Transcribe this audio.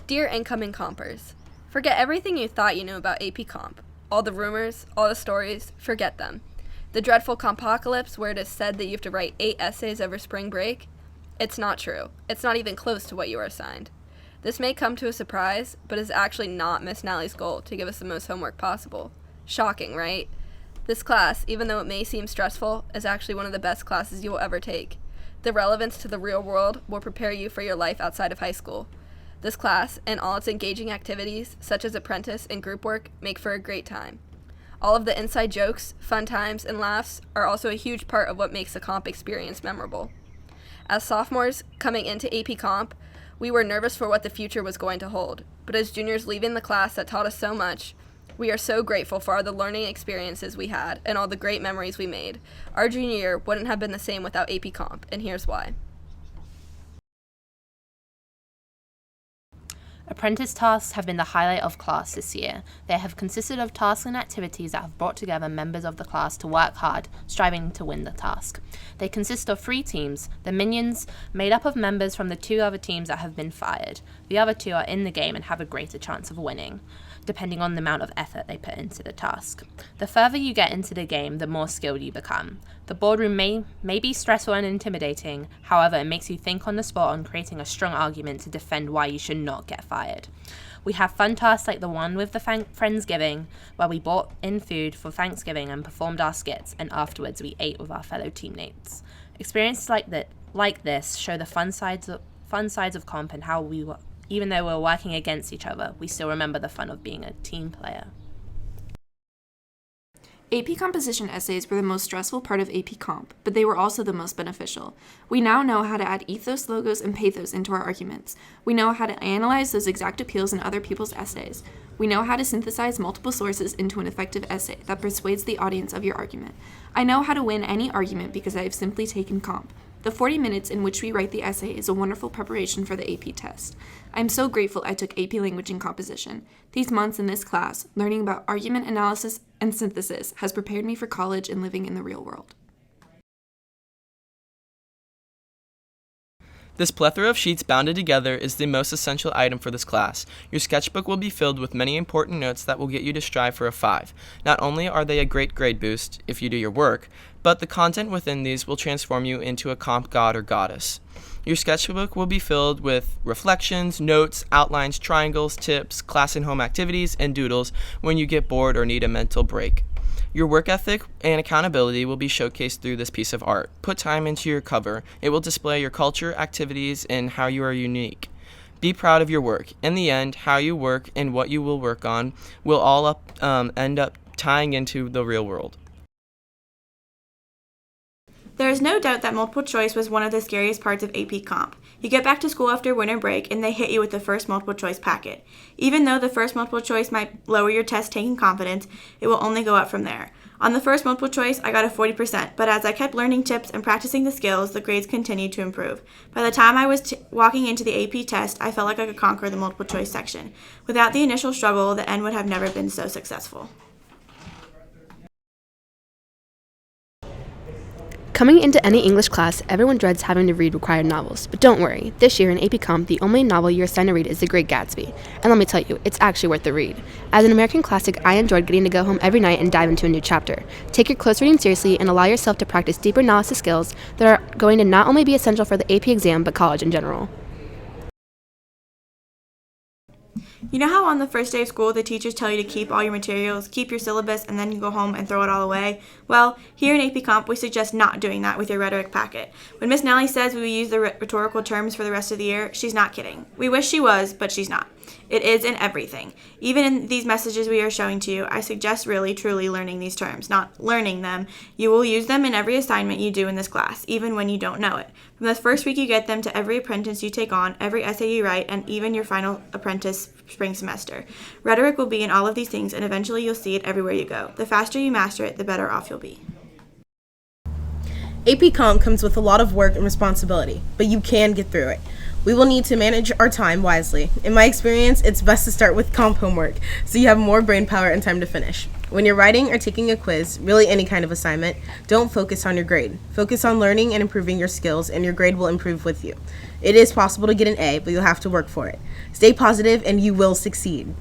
Dear incoming compers, forget everything you thought you knew about AP Comp. All the rumors, all the stories, forget them. The dreadful compocalypse where it is said that you have to write 8 essays over spring break? It's not true. It's not even close to what you are assigned. This may come to a surprise, but is actually not Miss Nally's goal to give us the most homework possible. Shocking, right? This class, even though it may seem stressful, is actually one of the best classes you will ever take. The relevance to the real world will prepare you for your life outside of high school. This class, and all its engaging activities, such as Apprentice and group work, make for a great time. All of the inside jokes, fun times, and laughs are also a huge part of what makes the comp experience memorable. As sophomores coming into AP Comp, we were nervous for what the future was going to hold, but as juniors leaving the class that taught us so much, we are so grateful for all the learning experiences we had and all the great memories we made. Our junior year wouldn't have been the same without AP Comp, and here's why. Apprentice Tasks have been the highlight of class this year. They have consisted of tasks and activities that have brought together members of the class to work hard, striving to win the task. They consist of 3 teams, the Minions, made up of members from the 2 other teams that have been fired. The other 2 are in the game and have a greater chance of winning, depending on the amount of effort they put into the task. The further you get into the game, the more skilled you become. The boardroom may be stressful and intimidating, however, it makes you think on the spot on creating a strong argument to defend why you should not get fired. We have fun tasks like the one with the Friendsgiving, where we bought in food for Thanksgiving and performed our skits, and afterwards we ate with our fellow teammates. Experiences like this show the fun sides of comp and how even though we're working against each other, we still remember the fun of being a team player. AP composition essays were the most stressful part of AP Comp, but they were also the most beneficial. We now know how to add ethos, logos, and pathos into our arguments. We know how to analyze those exact appeals in other people's essays. We know how to synthesize multiple sources into an effective essay that persuades the audience of your argument. I know how to win any argument because I have simply taken Comp. The 40 minutes in which we write the essay is a wonderful preparation for the AP test. I am so grateful I took AP Language and Composition. These months in this class, learning about argument analysis and synthesis, has prepared me for college and living in the real world. This plethora of sheets bounded together is the most essential item for this class. Your sketchbook will be filled with many important notes that will get you to strive for a 5. Not only are they a great grade boost if you do your work, but the content within these will transform you into a comp god or goddess. Your sketchbook will be filled with reflections, notes, outlines, triangles, tips, class and home activities, and doodles when you get bored or need a mental break. Your work ethic and accountability will be showcased through this piece of art. Put time into your cover. It will display your culture, activities, and how you are unique. Be proud of your work. In the end, how you work and what you will work on will all end up tying into the real world. There is no doubt that multiple choice was one of the scariest parts of AP Comp. You get back to school after winter break and they hit you with the first multiple choice packet. Even though the first multiple choice might lower your test taking confidence, it will only go up from there. On the first multiple choice, I got a 40%, but as I kept learning tips and practicing the skills, the grades continued to improve. By the time I was walking into the AP test, I felt like I could conquer the multiple choice section. Without the initial struggle, the end would have never been so successful. Coming into any English class, everyone dreads having to read required novels. But don't worry, this year in AP Comp, the only novel you're assigned to read is The Great Gatsby. And let me tell you, it's actually worth the read. As an American classic, I enjoyed getting to go home every night and dive into a new chapter. Take your close reading seriously and allow yourself to practice deeper analysis skills that are going to not only be essential for the AP exam, but college in general. You know how on the first day of school the teachers tell you to keep all your materials, keep your syllabus, and then you go home and throw it all away? Well, here in AP Comp, we suggest not doing that with your rhetoric packet. When Miss Nally says we will use the rhetorical terms for the rest of the year, she's not kidding. We wish she was, but she's not. It is in everything. Even in these messages we are showing to you, I suggest really, truly learning these terms, not learning them. You will use them in every assignment you do in this class, even when you don't know it. From the first week you get them to every apprentice you take on, every essay you write, and even your final apprentice spring semester. Rhetoric will be in all of these things, and eventually you'll see it everywhere you go. The faster you master it, the better off you'll be. AP Comp comes with a lot of work and responsibility, but you can get through it. We will need to manage our time wisely. In my experience, it's best to start with comp homework so you have more brain power and time to finish. When you're writing or taking a quiz, really any kind of assignment, don't focus on your grade. Focus on learning and improving your skills, and your grade will improve with you. It is possible to get an A, but you'll have to work for it. Stay positive and you will succeed.